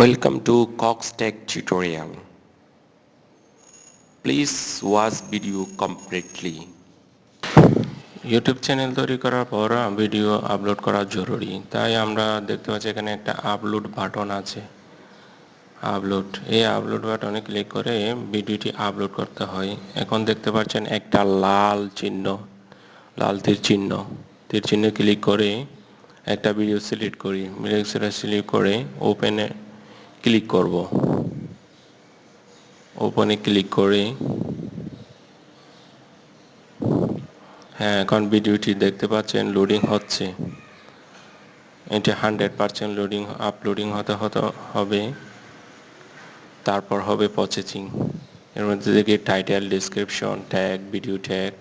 Welcome to Cox Tech tutorial. Please watch video completely. YouTube channel তৈরি করার পর video upload করা জরুরি, তাই আমরা দেখতে পাচ্ছি এখানে একটা আপলোড বাটন আছে। এই আপলোড বাটনে ক্লিক করে ভিডিওটি আপলোড করতে হয়। এখন দেখতে পাচ্ছেন একটা লাল তীর চিহ্ন ক্লিক করে একটা ভিডিও সিলেক্ট করি। সিলেক্ট করে ওপেনে ক্লিক করব। ওপেনে ক্লিক করে এখন ভিডিওটি দেখতে পাচ্ছেন লোডিং হচ্ছে। এটা 100% আপলোডিং হতে হবে, তারপর হবে প্রসেসিং। এর মধ্যে দেখি title, description, tag, video tag,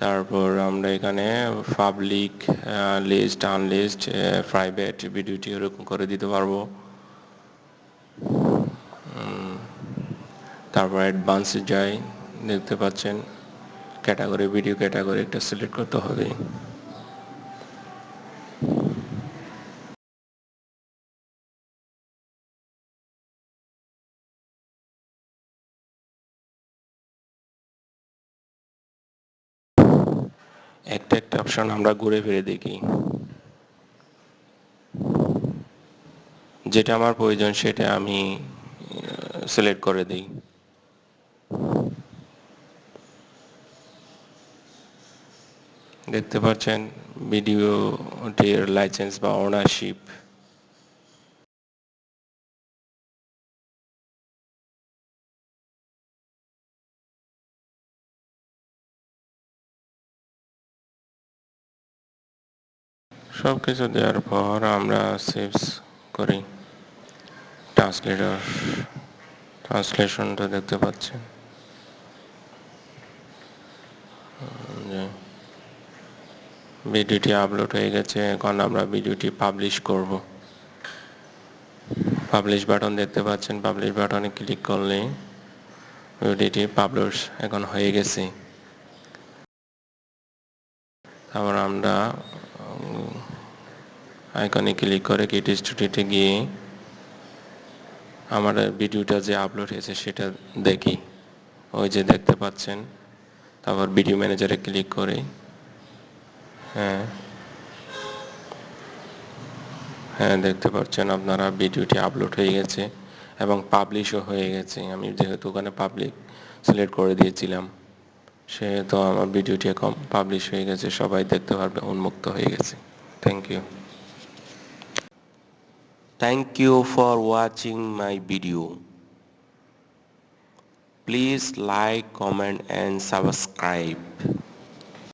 তারপর আমরা এখানে পাবলিক, লিস্ট, আনলিস্ট, প্রাইভেট ভিডিওটি এরকম করে দিতে পারবো। তারপর অ্যাডভান্সে যাই, দেখতে পাচ্ছেন ক্যাটাগরি, ভিডিও ক্যাটাগরি একটা সিলেক্ট করতে হবে। একটা অপশন আমরা ঘুরে ফিরে দেখি, যেটা আমার প্রয়োজন সেটা আমি সিলেক্ট করে দিই। দেখতে পাচ্ছেন ভিডিওটির লাইসেন্স বা ওনারশিপ। সব কিছু দেওয়ার পর আমরা সেভস করি। ট্রান্সলেশনটা দেখতে পাচ্ছেন। ভিডিওটি আপলোড হয়ে গেছে, এখন আমরা ভিডিওটি পাবলিশ করব। পাবলিশ বাটন দেখতে পাচ্ছেন, পাবলিশ বাটনে ক্লিক করলে ভিডিওটি পাবলিশ এখন হয়ে গেছে। তারপর আমরা আইকনে ক্লিক করে কিট স্টুডিওতে গিয়ে আমার ভিডিওটা যে আপলোড হয়েছে সেটা দেখি। ওই যে দেখতে পাচ্ছেন, তারপর ভিডিও ম্যানেজারে ক্লিক করে হ্যাঁ দেখতে পাচ্ছেন আপনারা ভিডিওটি আপলোড হয়ে গেছে এবং পাবলিশও হয়ে গেছে। আমি যেহেতু ওখানে পাবলিক সিলেক্ট করে দিয়েছিলাম, সেহেতু আমার ভিডিওটি এখন পাবলিশ হয়ে গেছে, সবাই দেখতে পারবে, উন্মুক্ত হয়ে গেছে। Thank you. Thank you for watching my video. Please like, comment and subscribe.